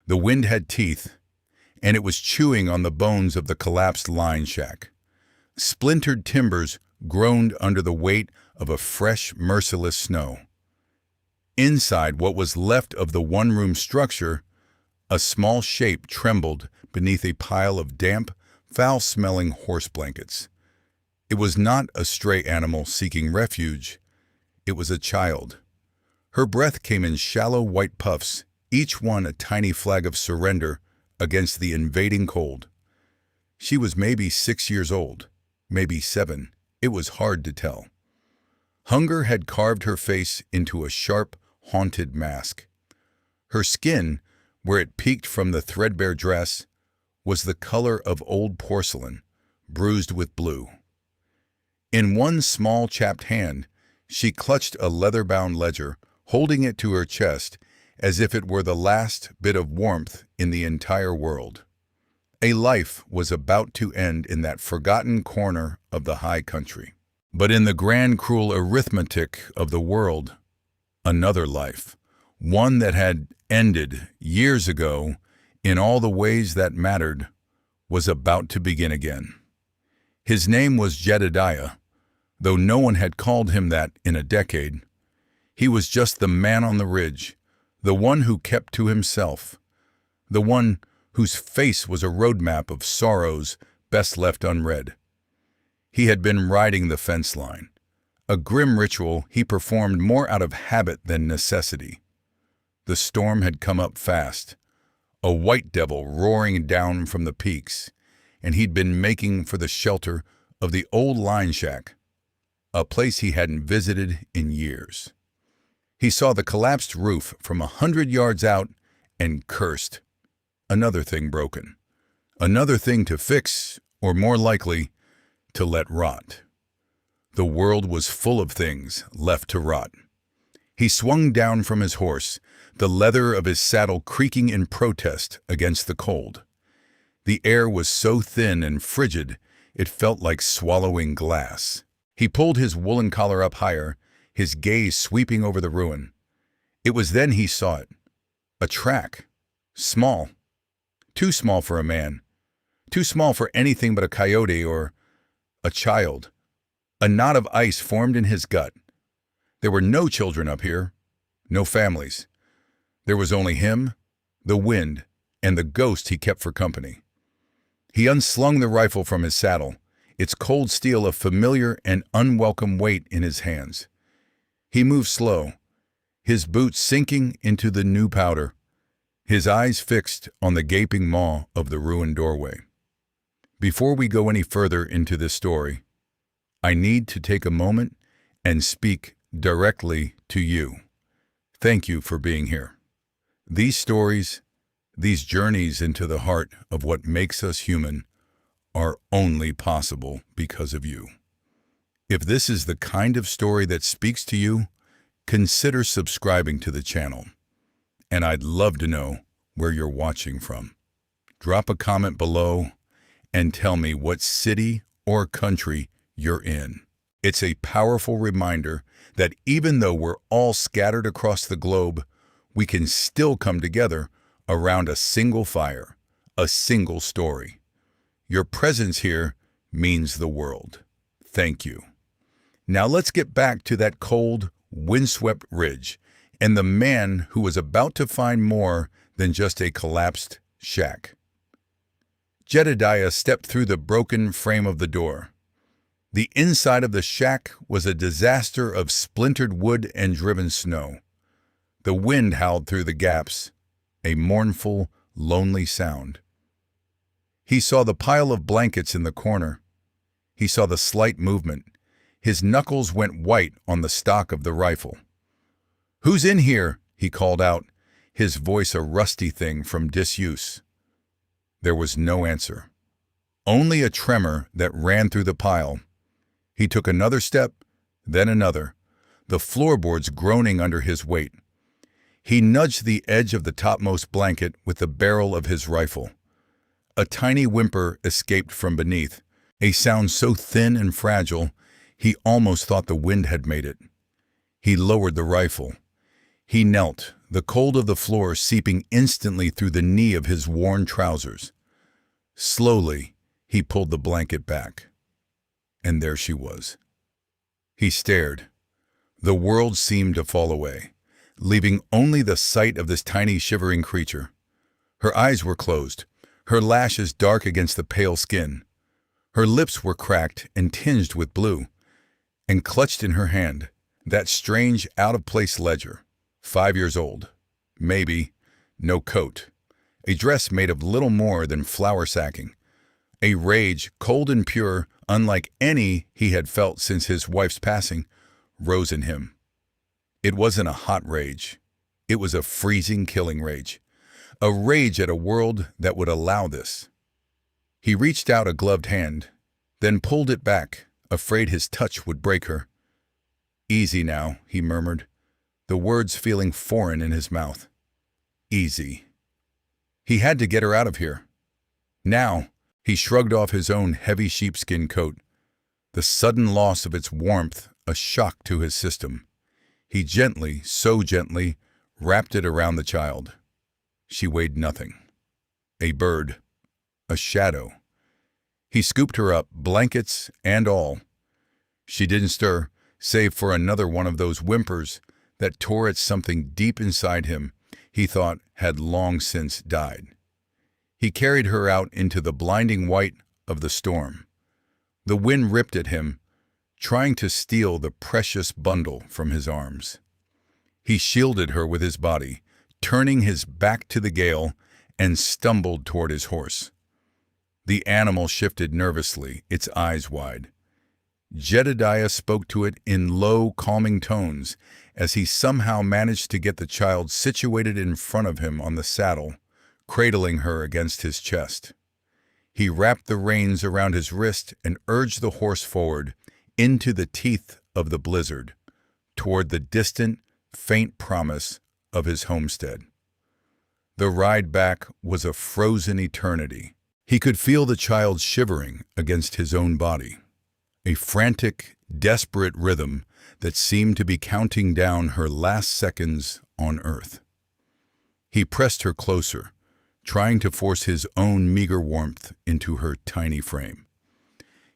The wind had teeth, and it was chewing on the bones of the collapsed line shack. Splintered timbers groaned under the weight of a fresh, merciless snow. Inside what was left of the one-room structure, a small shape trembled beneath a pile of damp, foul-smelling horse blankets. It was not a stray animal seeking refuge. It was a child. Her breath came in shallow white puffs, each one a tiny flag of surrender against the invading cold. She was maybe 6 years old, maybe 7. It was hard to tell. Hunger had carved her face into a sharp, haunted mask. Her skin, where it peeked from the threadbare dress, was the color of old porcelain, bruised with blue. In one small, chapped hand, she clutched a leather-bound ledger, holding it to her chest as if it were the last bit of warmth in the entire world. A life was about to end in that forgotten corner of the high country. But in the grand, cruel arithmetic of the world, another life, one that had ended years ago in all the ways that mattered, was about to begin again. His name was Jedediah, though no one had called him that in a decade. He was just the man on the ridge, the one who kept to himself, the one whose face was a roadmap of sorrows best left unread. He had been riding the fence line, a grim ritual he performed more out of habit than necessity. The storm had come up fast, a white devil roaring down from the peaks, and he'd been making for the shelter of the old line shack, a place he hadn't visited in years. He saw the collapsed roof from 100 yards out and cursed. Another thing broken. Another thing to fix, or more likely, to let rot. The world was full of things left to rot. He swung down from his horse, the leather of his saddle creaking in protest against the cold. The air was so thin and frigid, it felt like swallowing glass. He pulled his woolen collar up higher, his gaze sweeping over the ruin. It was then he saw it. A track. Small. Too small for a man. Too small for anything but a coyote or a child. A knot of ice formed in his gut. There were no children up here. No families. There was only him, the wind, and the ghost he kept for company. He unslung the rifle from his saddle, its cold steel a familiar and unwelcome weight in his hands. He moved slow, his boots sinking into the new powder, his eyes fixed on the gaping maw of the ruined doorway. Before we go any further into this story, I need to take a moment and speak directly to you. Thank you for being here. These stories, these journeys into the heart of what makes us human, are only possible because of you. If this is the kind of story that speaks to you, consider subscribing to the channel. And I'd love to know where you're watching from. Drop a comment below and tell me what city or country you're in. It's a powerful reminder that even though we're all scattered across the globe, we can still come together around a single fire, a single story. Your presence here means the world. Thank you. Now let's get back to that cold, windswept ridge and the man who was about to find more than just a collapsed shack. Jedediah stepped through the broken frame of the door. The inside of the shack was a disaster of splintered wood and driven snow. The wind howled through the gaps, a mournful, lonely sound. He saw the pile of blankets in the corner. He saw the slight movement. His knuckles went white on the stock of the rifle. "Who's in here?" he called out, his voice a rusty thing from disuse. There was no answer. Only a tremor that ran through the pile. He took another step, then another, the floorboards groaning under his weight. He nudged the edge of the topmost blanket with the barrel of his rifle. A tiny whimper escaped from beneath, a sound so thin and fragile he almost thought the wind had made it. He lowered the rifle. He knelt, the cold of the floor seeping instantly through the knee of his worn trousers. Slowly, he pulled the blanket back. And there she was. He stared. The world seemed to fall away, leaving only the sight of this tiny shivering creature. Her eyes were closed, her lashes dark against the pale skin. Her lips were cracked and tinged with blue, and clutched in her hand, that strange, out-of-place ledger. 5 years old. Maybe. No coat. A dress made of little more than flour sacking. A rage, cold and pure, unlike any he had felt since his wife's passing, rose in him. It wasn't a hot rage. It was a freezing, killing rage. A rage at a world that would allow this. He reached out a gloved hand, then pulled it back, afraid his touch would break her. "Easy now," he murmured, the words feeling foreign in his mouth. Easy. He had to get her out of here. Now, he shrugged off his own heavy sheepskin coat, the sudden loss of its warmth a shock to his system. He gently, so gently, wrapped it around the child. She weighed nothing. A bird. A shadow. He scooped her up, blankets and all. She didn't stir, save for another one of those whimpers that tore at something deep inside him he thought had long since died. He carried her out into the blinding white of the storm. The wind ripped at him, trying to steal the precious bundle from his arms. He shielded her with his body, turning his back to the gale, and stumbled toward his horse. The animal shifted nervously, its eyes wide. Jedediah spoke to it in low, calming tones as he somehow managed to get the child situated in front of him on the saddle, cradling her against his chest. He wrapped the reins around his wrist and urged the horse forward into the teeth of the blizzard, toward the distant, faint promise of his homestead. The ride back was a frozen eternity. He could feel the child shivering against his own body, a frantic, desperate rhythm that seemed to be counting down her last seconds on earth. He pressed her closer, trying to force his own meager warmth into her tiny frame.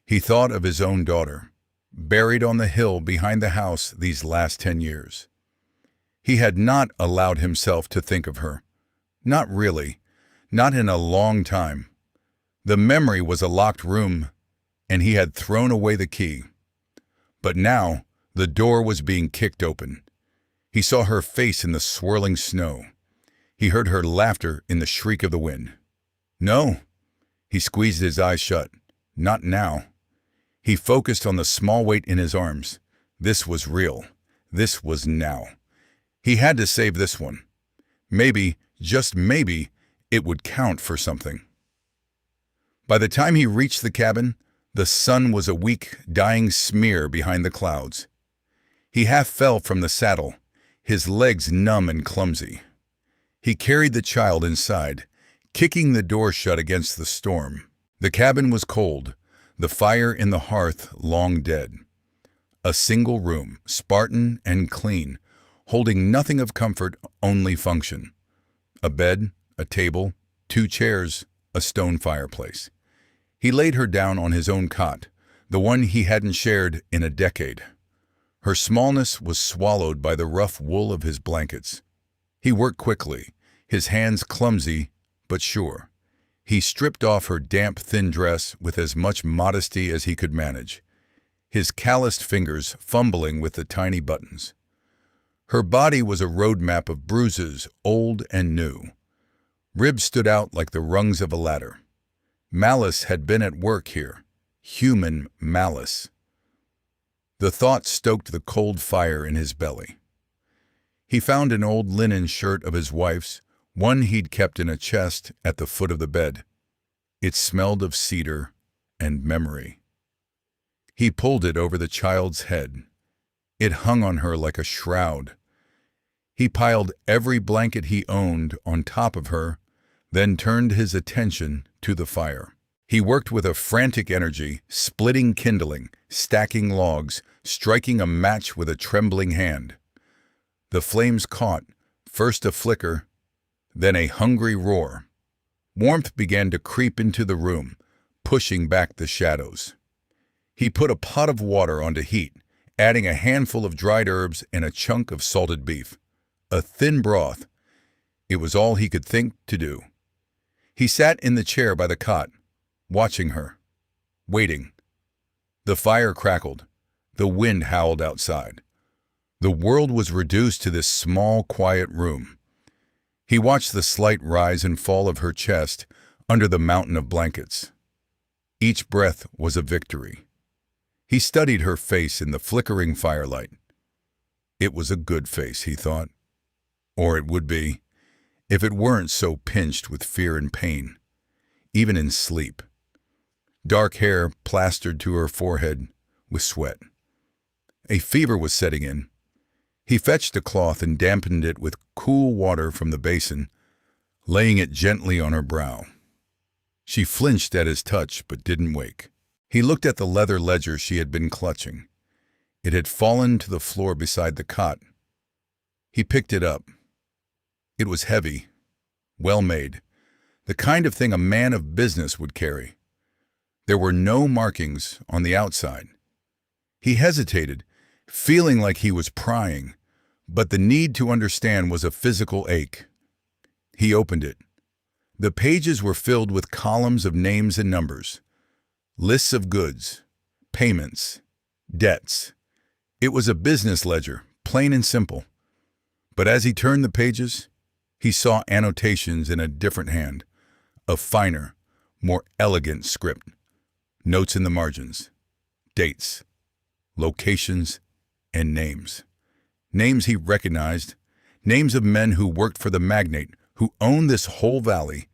He thought of his own daughter, buried on the hill behind the house these last 10 years. He had not allowed himself to think of her. Not really. Not in a long time. The memory was a locked room, and he had thrown away the key. But now, the door was being kicked open. He saw her face in the swirling snow. He heard her laughter in the shriek of the wind. No. He squeezed his eyes shut. Not now. He focused on the small weight in his arms. This was real. This was now. He had to save this one. Maybe, just maybe, it would count for something. By the time he reached the cabin, the sun was a weak, dying smear behind the clouds. He half fell from the saddle, his legs numb and clumsy. He carried the child inside, kicking the door shut against the storm. The cabin was cold, the fire in the hearth long dead. A single room, Spartan and clean, holding nothing of comfort, only function. A bed, a table, 2 chairs, a stone fireplace. He laid her down on his own cot, the one he hadn't shared in a decade. Her smallness was swallowed by the rough wool of his blankets. He worked quickly, his hands clumsy but sure. He stripped off her damp, thin dress with as much modesty as he could manage, his calloused fingers fumbling with the tiny buttons. Her body was a road map of bruises, old and new. Ribs stood out like the rungs of a ladder. Malice had been at work here, human malice. The thought stoked the cold fire in his belly. He found an old linen shirt of his wife's, one he'd kept in a chest at the foot of the bed. It smelled of cedar and memory. He pulled it over the child's head. It hung on her like a shroud. He piled every blanket he owned on top of her, then turned his attention to the fire. He worked with a frantic energy, splitting kindling, stacking logs, striking a match with a trembling hand. The flames caught, first a flicker, then a hungry roar. Warmth began to creep into the room, pushing back the shadows. He put a pot of water on to heat, adding a handful of dried herbs and a chunk of salted beef. A thin broth. It was all he could think to do. He sat in the chair by the cot, watching her, waiting. The fire crackled. The wind howled outside. The world was reduced to this small, quiet room. He watched the slight rise and fall of her chest under the mountain of blankets. Each breath was a victory. He studied her face in the flickering firelight. It was a good face, he thought. Or it would be, if it weren't so pinched with fear and pain, even in sleep. Dark hair plastered to her forehead with sweat. A fever was setting in. He fetched a cloth and dampened it with cool water from the basin, laying it gently on her brow. She flinched at his touch but didn't wake. He looked at the leather ledger she had been clutching. It had fallen to the floor beside the cot. He picked it up. It was heavy, well made, the kind of thing a man of business would carry. There were no markings on the outside. He hesitated, feeling like he was prying, but the need to understand was a physical ache. He opened it. The pages were filled with columns of names and numbers, lists of goods, payments, debts. It was a business ledger, plain and simple. But as he turned the pages, he saw annotations in a different hand, a finer, more elegant script. Notes in the margins, dates, locations, and names. Names he recognized, names of men who worked for the magnate who owned this whole valley,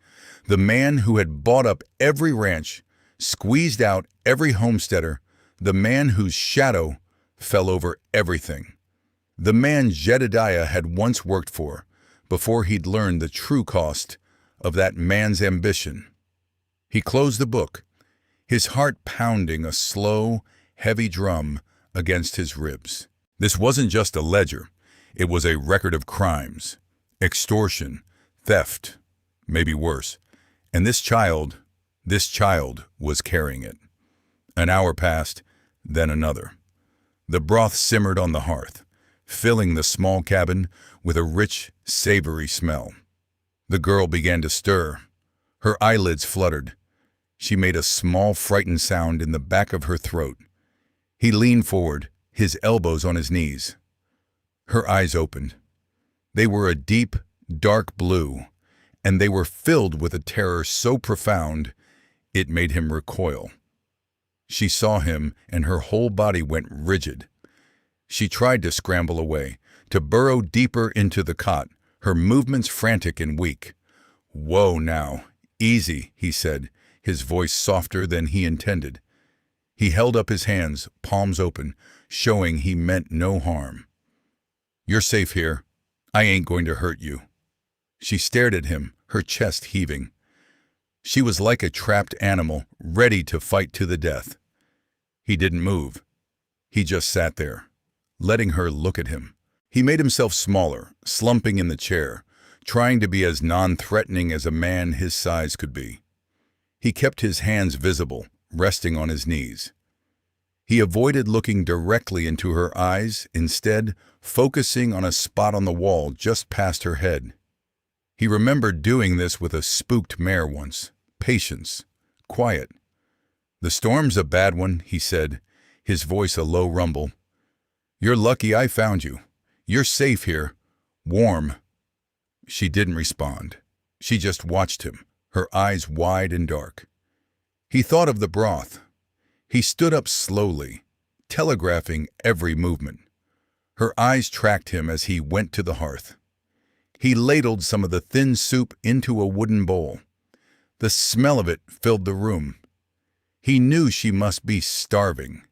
the man who had bought up every ranch, squeezed out every homesteader, the man whose shadow fell over everything. The man Jedediah had once worked for, before he'd learned the true cost of that man's ambition. He closed the book, his heart pounding a slow, heavy drum against his ribs. This wasn't just a ledger. It was a record of crimes, extortion, theft, maybe worse. And this child was carrying it. An hour passed, then another. The broth simmered on the hearth, filling the small cabin with a rich, savory smell. The girl began to stir. Her eyelids fluttered. She made a small, frightened sound in the back of her throat. He leaned forward, his elbows on his knees. Her eyes opened. They were a deep, dark blue, and they were filled with a terror so profound it made him recoil. She saw him, and her whole body went rigid. She tried to scramble away, to burrow deeper into the cot, her movements frantic and weak. "Whoa now, easy," he said, his voice softer than he intended. He held up his hands, palms open, showing he meant no harm. "You're safe here. I ain't going to hurt you." She stared at him, her chest heaving. She was like a trapped animal, ready to fight to the death. He didn't move. He just sat there, letting her look at him. He made himself smaller, slumping in the chair, trying to be as non-threatening as a man his size could be. He kept his hands visible, resting on his knees. He avoided looking directly into her eyes, instead focusing on a spot on the wall just past her head. He remembered doing this with a spooked mare once. Patience. Quiet. "The storm's a bad one," he said, his voice a low rumble. "You're lucky I found you. You're safe here. Warm." She didn't respond. She just watched him, her eyes wide and dark. He thought of the broth. He stood up slowly, telegraphing every movement. Her eyes tracked him as he went to the hearth. He ladled some of the thin soup into a wooden bowl. The smell of it filled the room. He knew she must be starving.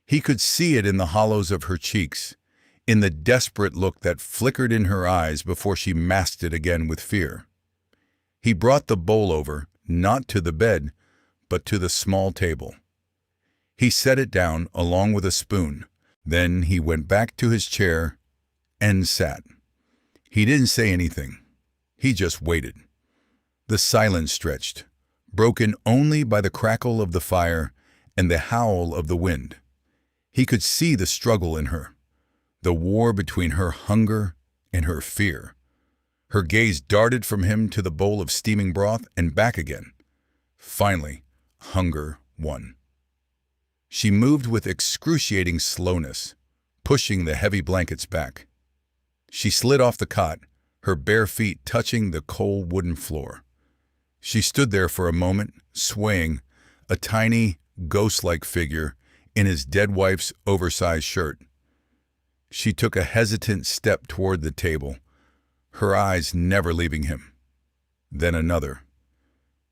He could see it in the hollows of her cheeks, in the desperate look that flickered in her eyes before she masked it again with fear. He brought the bowl over, not to the bed, but to the small table. He set it down along with a spoon. Then he went back to his chair and sat. He didn't say anything. He just waited. The silence stretched, broken only by the crackle of the fire and the howl of the wind. He could see the struggle in her, the war between her hunger and her fear. Her gaze darted from him to the bowl of steaming broth and back again. Finally, hunger won. She moved with excruciating slowness, pushing the heavy blankets back. She slid off the cot, her bare feet touching the cold wooden floor. She stood there for a moment, swaying, a tiny, ghost-like figure in his dead wife's oversized shirt. She took a hesitant step toward the table, her eyes never leaving him. Then another.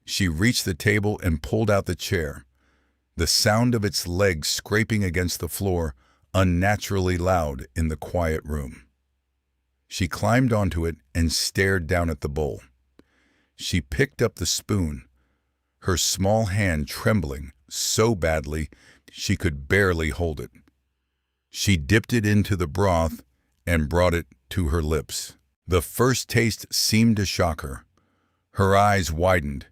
She reached the table and pulled out the chair, the sound of its legs scraping against the floor unnaturally loud in the quiet room. She climbed onto it and stared down at the bowl. She picked up the spoon, her small hand trembling so badly she could barely hold it. She dipped it into the broth and brought it to her lips. The first taste seemed to shock her. Her eyes widened.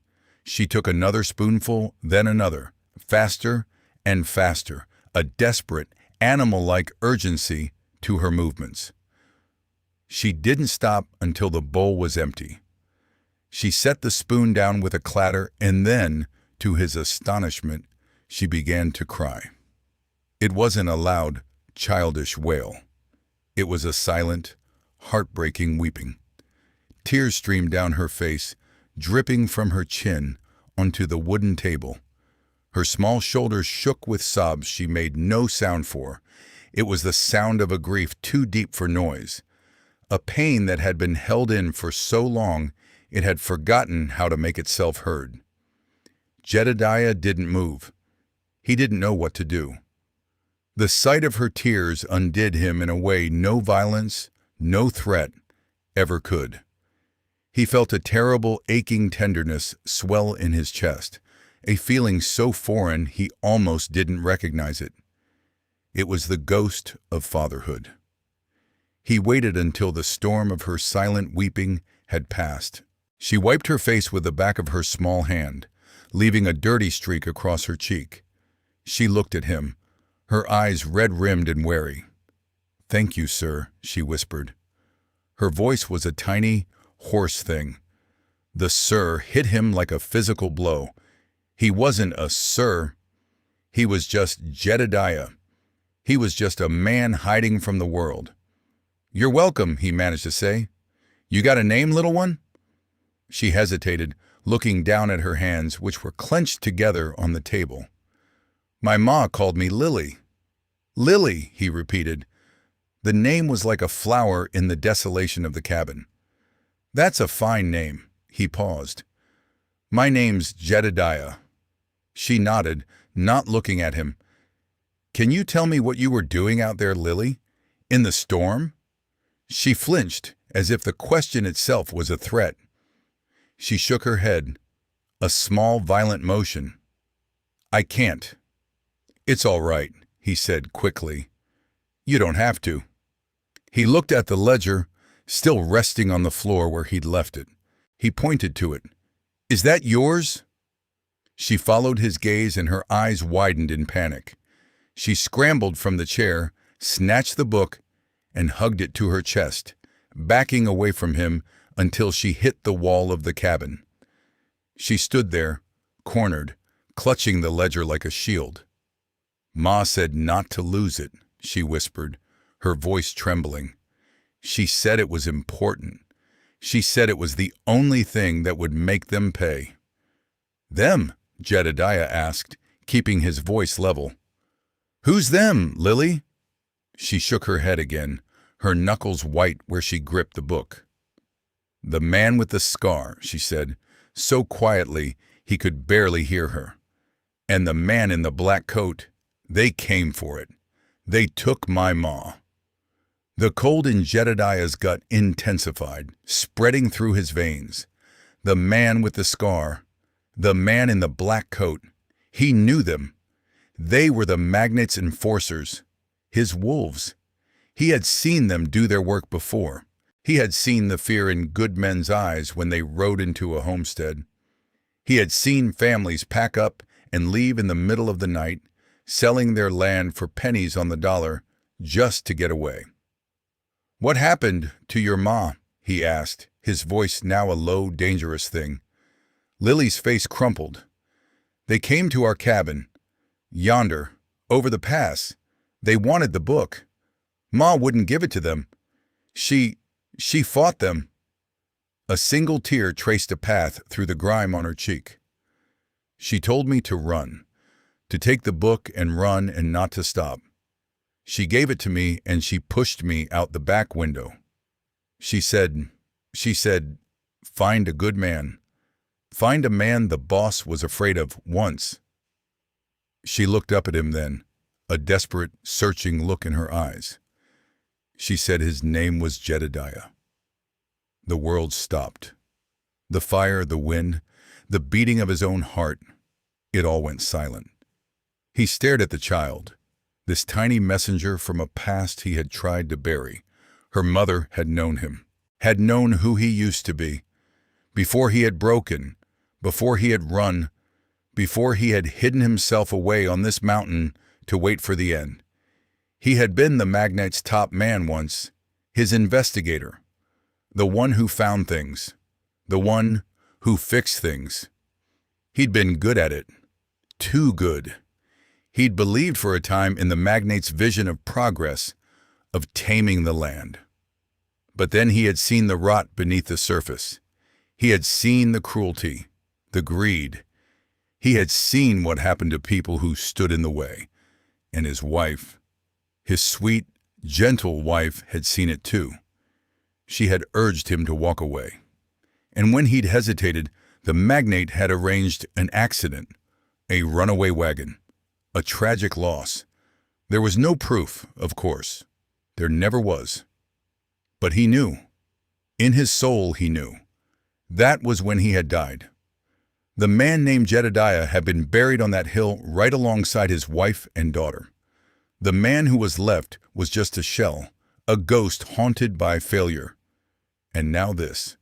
She took another spoonful, then another, faster and faster, a desperate, animal-like urgency to her movements. She didn't stop until the bowl was empty. She set the spoon down with a clatter, and then, to his astonishment, she began to cry. It wasn't a loud, childish wail. It was a silent, heartbreaking weeping. Tears streamed down her face, dripping from her chin onto the wooden table. Her small shoulders shook with sobs she made no sound for. It was the sound of a grief too deep for noise, a pain that had been held in for so long it had forgotten how to make itself heard. Jedediah didn't move. He didn't know what to do. The sight of her tears undid him in a way no violence, no threat ever could. He felt a terrible, aching tenderness swell in his chest, a feeling so foreign he almost didn't recognize it. It was the ghost of fatherhood. He waited until the storm of her silent weeping had passed. She wiped her face with the back of her small hand, leaving a dirty streak across her cheek. She looked at him, her eyes red-rimmed and wary. "Thank you, sir," she whispered. Her voice was a tiny, hoarse thing. The "sir" hit him like a physical blow. He wasn't a sir. He was just Jedediah. He was just a man hiding from the world. "You're welcome," he managed to say. "You got a name, little one?" She hesitated, looking down at her hands, which were clenched together on the table. "My ma called me Lily." "Lily," he repeated. The name was like a flower in the desolation of the cabin. "That's a fine name." He paused. "My name's Jedediah." She nodded, not looking at him. "Can you tell me what you were doing out there, Lily? In the storm?" She flinched, as if the question itself was a threat. She shook her head, a small, violent motion. "I can't." "It's all right," he said quickly. "You don't have to." He looked at the ledger, still resting on the floor where he'd left it. He pointed to it. "Is that yours?" She followed his gaze and her eyes widened in panic. She scrambled from the chair, snatched the book, and hugged it to her chest, backing away from him until she hit the wall of the cabin. She stood there, cornered, clutching the ledger like a shield. "Ma said not to lose it," she whispered, her voice trembling. "She said it was important. She said it was the only thing that would make them pay." "Them?" Jedediah asked, keeping his voice level. "Who's them, Lily?" She shook her head again, her knuckles white where she gripped the book. "The man with the scar," she said, so quietly he could barely hear her. "And the man in the black coat, they came for it. They took my ma." The cold in Jedediah's gut intensified, spreading through his veins. The man with the scar, the man in the black coat, he knew them. They were the magnate's enforcers, his wolves. He had seen them do their work before. He had seen the fear in good men's eyes when they rode into a homestead. He had seen families pack up and leave in the middle of the night, selling their land for pennies on the dollar just to get away. "What happened to your ma?" he asked, his voice now a low, dangerous thing. Lily's face crumpled. "They came to our cabin, yonder, over the pass. They wanted the book. Ma wouldn't give it to them. She fought them." A single tear traced a path through the grime on her cheek. "She told me to run, to take the book and run and not to stop. She gave it to me and she pushed me out the back window. She said, find a good man. Find a man the boss was afraid of once." She looked up at him then, a desperate, searching look in her eyes. She said his name was Jedediah. The world stopped. The fire, the wind, the beating of his own heart, it all went silent. He stared at the child, this tiny messenger from a past he had tried to bury. Her mother had known him, had known who he used to be, before he had broken, before he had run, before he had hidden himself away on this mountain to wait for the end. He had been the magnate's top man once, his investigator, the one who found things, the one who fixed things. He'd been good at it, too good. He'd believed for a time in the magnate's vision of progress, of taming the land. But then he had seen the rot beneath the surface. He had seen the cruelty, the greed. He had seen what happened to people who stood in the way. And his wife, his sweet, gentle wife, had seen it too. She had urged him to walk away. And when he'd hesitated, the magnate had arranged an accident, a runaway wagon, a tragic loss. There was no proof, of course. There never was. But he knew. In his soul he knew. That was when he had died. The man named Jedediah had been buried on that hill right alongside his wife and daughter. The man who was left was just a shell, a ghost haunted by failure. And now this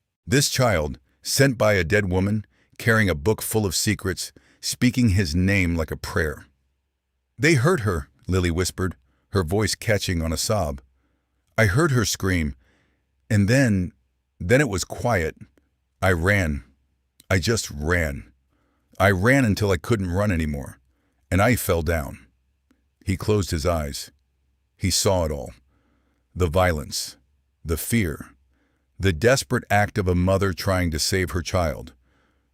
child, sent by a dead woman, carrying a book full of secrets, speaking his name like a prayer. "They hurt her," Lily whispered, her voice catching on a sob. "I heard her scream, and then it was quiet. I ran. I just ran. I ran until I couldn't run anymore, and I fell down." He closed his eyes. He saw it all. The violence, the fear, the desperate act of a mother trying to save her child,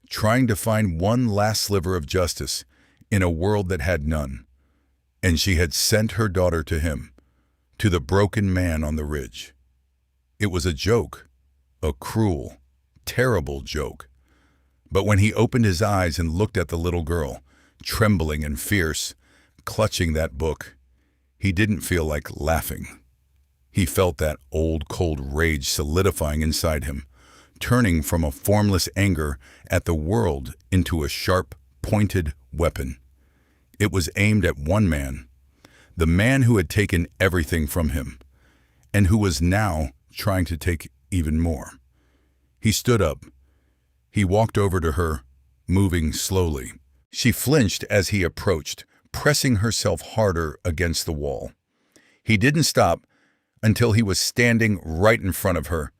trying to find one last sliver of justice in a world that had none. And she had sent her daughter to him, to the broken man on the ridge. It was a joke, a cruel, terrible joke. But when he opened his eyes and looked at the little girl, trembling and fierce, clutching that book, he didn't feel like laughing. He felt that old, cold rage solidifying inside him, turning from a formless anger at the world into a sharp, pointed weapon. It was aimed at one man, the man who had taken everything from him, and who was now trying to take even more. He stood up. He walked over to her, moving slowly. She flinched as he approached, pressing herself harder against the wall. He didn't stop until he was standing right in front of her.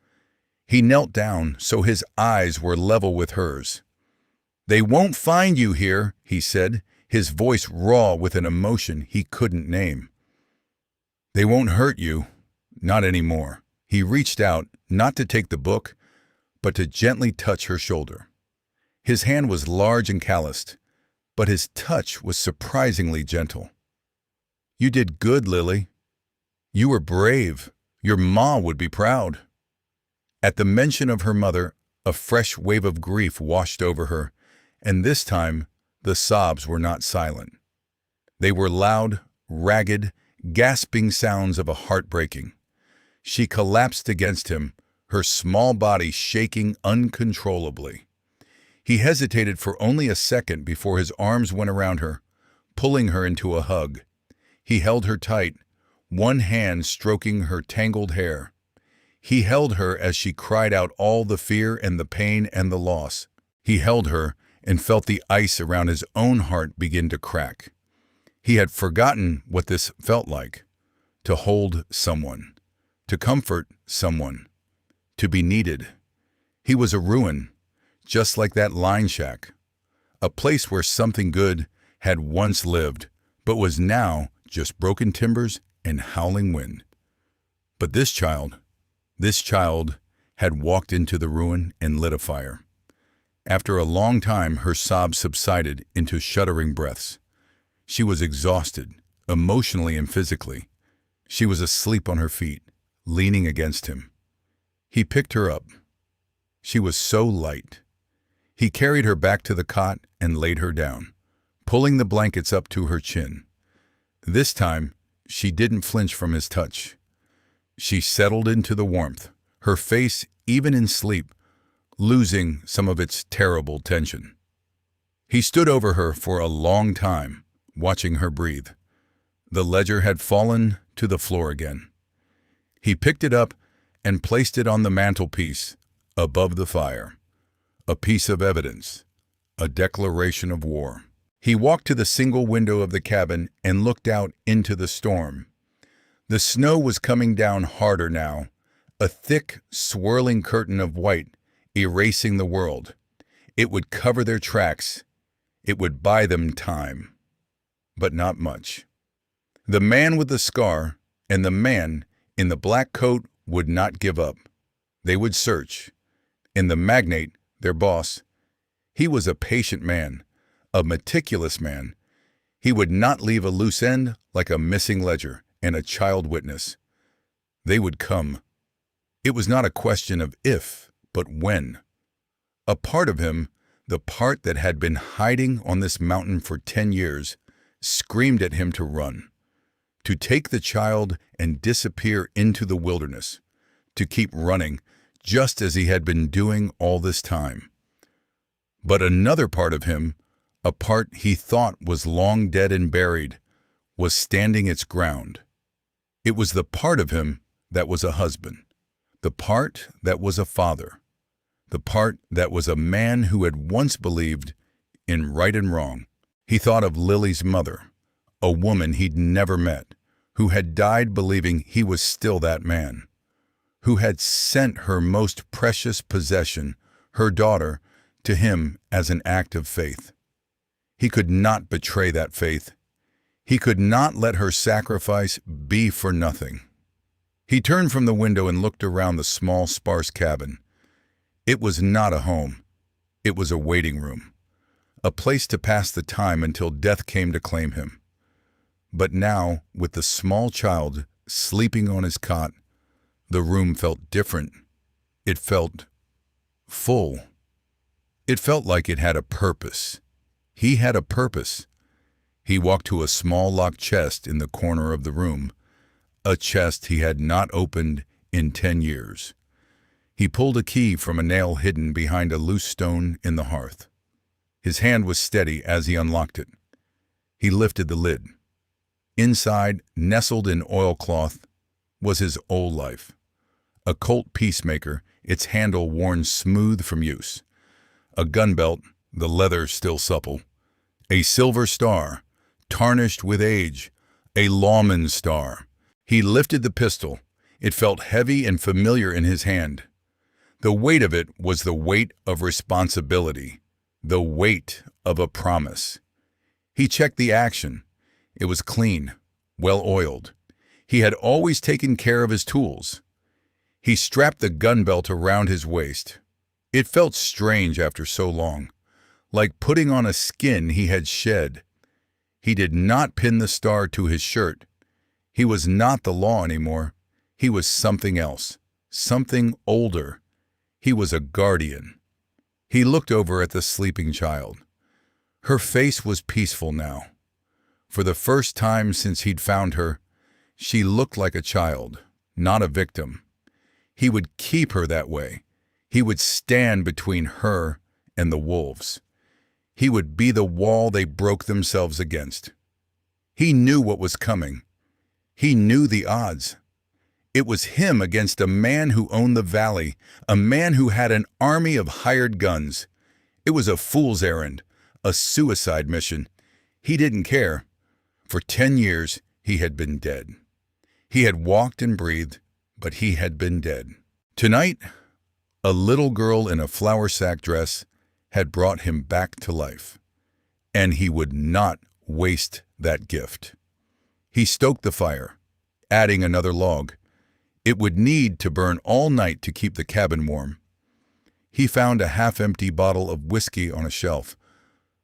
He knelt down so his eyes were level with hers. "They won't find you here," he said, his voice raw with an emotion he couldn't name. "They won't hurt you, not anymore." He reached out, not to take the book, but to gently touch her shoulder. His hand was large and calloused, but his touch was surprisingly gentle. "You did good, Lily. You were brave. Your ma would be proud." At the mention of her mother, a fresh wave of grief washed over her, and this time the sobs were not silent. They were loud, ragged, gasping sounds of a heart breaking. She collapsed against him, her small body shaking uncontrollably. He hesitated for only a second before his arms went around her, pulling her into a hug. He held her tight, one hand stroking her tangled hair. He held her as she cried out all the fear and the pain and the loss. He held her and felt the ice around his own heart begin to crack. He had forgotten what this felt like, to hold someone, to comfort someone, to be needed. He was a ruin, just like that line shack, a place where something good had once lived, but was now just broken timbers and howling wind. But this child had walked into the ruin and lit a fire. After a long time, her sobs subsided into shuddering breaths. She was exhausted, emotionally and physically. She was asleep on her feet, leaning against him. He picked her up. She was so light. He carried her back to the cot and laid her down, pulling the blankets up to her chin. This time, she didn't flinch from his touch. She settled into the warmth, her face, even in sleep, losing some of its terrible tension. He stood over her for a long time, watching her breathe. The ledger had fallen to the floor again. He picked it up and placed it on the mantelpiece, above the fire. A piece of evidence, a declaration of war. He walked to the single window of the cabin and looked out into the storm. The snow was coming down harder now, a thick, swirling curtain of white, erasing the world. It would cover their tracks. It would buy them time. But not much. The man with the scar and the man in the black coat would not give up. They would search. And the magnate, their boss, he was a patient man, a meticulous man. He would not leave a loose end like a missing ledger and a child witness. They would come. It was not a question of if, but when. A part of him, the part that had been hiding on this mountain for 10 years, screamed at him to run, to take the child and disappear into the wilderness, to keep running, just as he had been doing all this time. But another part of him, a part he thought was long dead and buried, was standing its ground. It was the part of him that was a husband, the part that was a father, the part that was a man who had once believed in right and wrong. He thought of Lily's mother, a woman he'd never met, who had died believing he was still that man, who had sent her most precious possession, her daughter, to him as an act of faith. He could not betray that faith. He could not let her sacrifice be for nothing. He turned from the window and looked around the small, sparse cabin. It was not a home. It was a waiting room, a place to pass the time until death came to claim him. But now, with the small child sleeping on his cot, the room felt different. It felt full. It felt like it had a purpose. He had a purpose. He walked to a small locked chest in the corner of the room, a chest he had not opened in 10 years. He pulled a key from a nail hidden behind a loose stone in the hearth. His hand was steady as he unlocked it. He lifted the lid. Inside, nestled in oilcloth, was his old life. A Colt Peacemaker, its handle worn smooth from use. A gun belt, the leather still supple. A silver star, tarnished with age, a lawman's star. He lifted the pistol. It felt heavy and familiar in his hand. The weight of it was the weight of responsibility, the weight of a promise. He checked the action. It was clean, well-oiled. He had always taken care of his tools. He strapped the gun belt around his waist. It felt strange after so long, like putting on a skin he had shed. He did not pin the star to his shirt. He was not the law anymore. He was something else, something older. He was a guardian. He looked over at the sleeping child. Her face was peaceful now. For the first time since he'd found her, she looked like a child, not a victim. He would keep her that way. He would stand between her and the wolves. He would be the wall they broke themselves against. He knew what was coming. He knew the odds. It was him against a man who owned the valley, a man who had an army of hired guns. It was a fool's errand, a suicide mission. He didn't care. For 10 years, he had been dead. He had walked and breathed, but he had been dead. Tonight, a little girl in a flour sack dress had brought him back to life, and he would not waste that gift. He stoked the fire, adding another log. It would need to burn all night to keep the cabin warm. He found a half-empty bottle of whiskey on a shelf,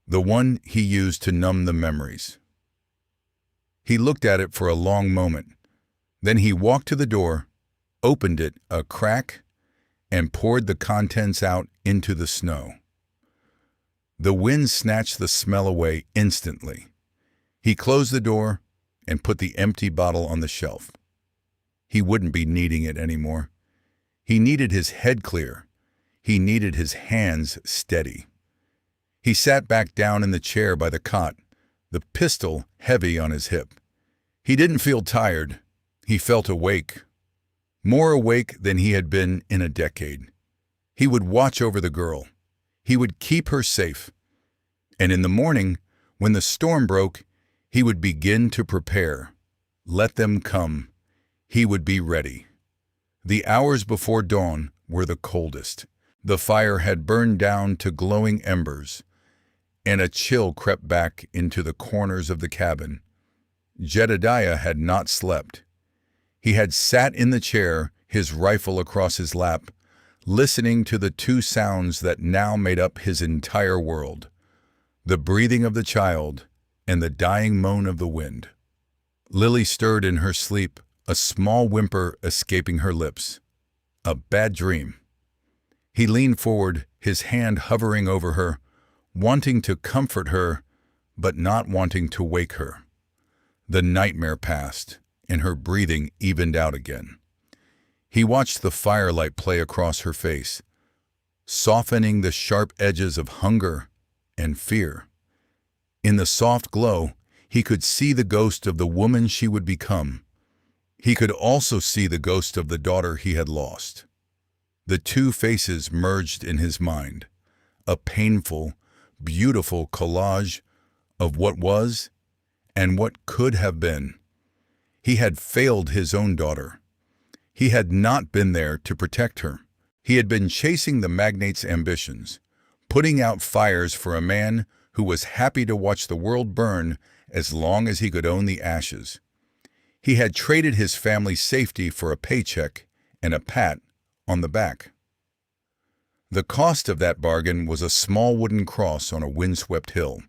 the one he used to numb the memories. He looked at it for a long moment. Then he walked to the door, opened it a crack, and poured the contents out into the snow. The wind snatched the smell away instantly. He closed the door and put the empty bottle on the shelf. He wouldn't be needing it anymore. He needed his head clear. He needed his hands steady. He sat back down in the chair by the cot, the pistol heavy on his hip. He didn't feel tired. He felt awake. More awake than he had been in a decade. He would watch over the girl. He would keep her safe. And in the morning, when the storm broke, he would begin to prepare. Let them come. He would be ready. The hours before dawn were the coldest. The fire had burned down to glowing embers, and a chill crept back into the corners of the cabin. Jedediah had not slept. He had sat in the chair, his rifle across his lap, listening to the two sounds that now made up his entire world: the breathing of the child and the dying moan of the wind. Lily stirred in her sleep, a small whimper escaping her lips. A bad dream. He leaned forward, his hand hovering over her, wanting to comfort her, but not wanting to wake her. The nightmare passed, and her breathing evened out again. He watched the firelight play across her face, softening the sharp edges of hunger and fear. In the soft glow, he could see the ghost of the woman she would become. He could also see the ghost of the daughter he had lost. The two faces merged in his mind, a painful, beautiful collage of what was and what could have been. He had failed his own daughter. He had not been there to protect her. He had been chasing the magnate's ambitions, putting out fires for a man who was happy to watch the world burn as long as he could own the ashes. He had traded his family's safety for a paycheck and a pat on the back. The cost of that bargain was a small wooden cross on a windswept hill.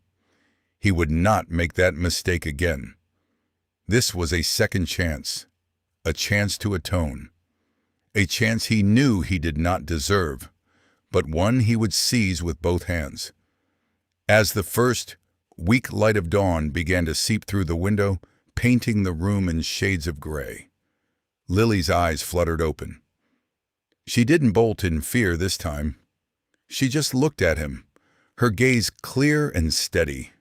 He would not make that mistake again. This was a second chance, a chance to atone, a chance he knew he did not deserve, but one he would seize with both hands. As the first, weak light of dawn began to seep through the window, painting the room in shades of gray, Lily's eyes fluttered open. She didn't bolt in fear this time. She just looked at him, her gaze clear and steady.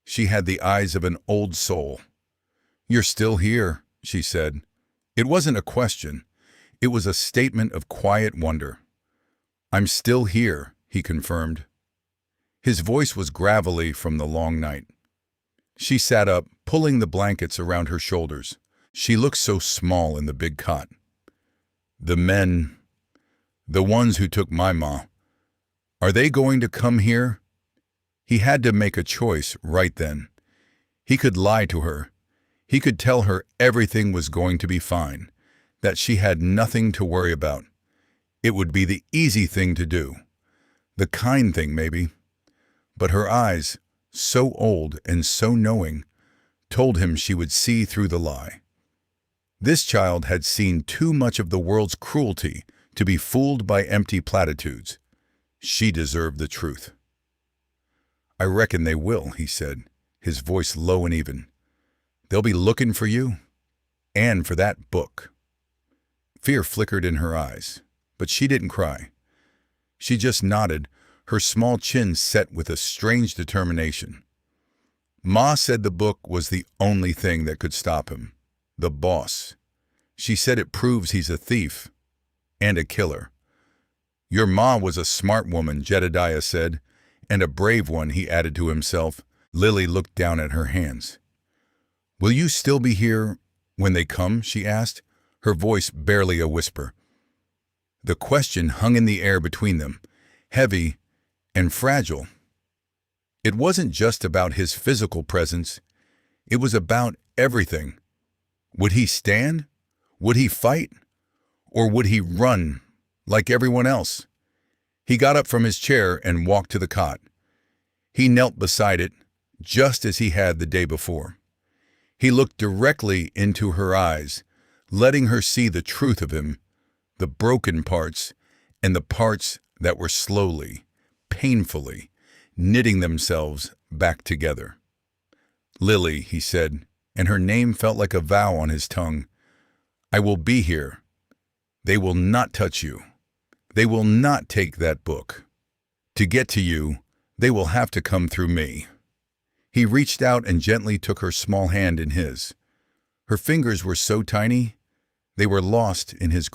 She had the eyes of an old soul. "You're still here," she said. It wasn't a question. It was a statement of quiet wonder. "I'm still here," he confirmed. His voice was gravelly from the long night. She sat up, pulling the blankets around her shoulders. She looked so small in the big cot. "The men, the ones who took my ma, are they going to come here?" He had to make a choice right then. He could lie to her. He could tell her everything was going to be fine, that she had nothing to worry about. It would be the easy thing to do, the kind thing maybe. But her eyes, so old and so knowing, told him she would see through the lie. This child had seen too much of the world's cruelty to be fooled by empty platitudes. She deserved the truth. "I reckon they will," he said, his voice low and even. "They'll be looking for you, and for that book." Fear flickered in her eyes, but she didn't cry. She just nodded, her small chin set with a strange determination. Ma said the book was the only thing that could stop him. The boss. She said it proves he's a thief and a killer. Your ma was a smart woman, Jedediah said, and a brave one, he added to himself. Lily looked down at her hands. Will you still be here when they come? She asked, her voice barely a whisper. The question hung in the air between them, heavy and fragile. It wasn't just about his physical presence. It was about everything. Would he stand? Would he fight? Or would he run like everyone else? He got up from his chair and walked to the cot. He knelt beside it, just as he had the day before. He looked directly into her eyes, letting her see the truth of him, the broken parts, and the parts that were slowly, painfully, knitting themselves back together. Lily, he said, and her name felt like a vow on his tongue. I will be here. They will not touch you. They will not take that book. To get to you, they will have to come through me. He reached out and gently took her small hand in his. Her fingers were so tiny, they were lost in his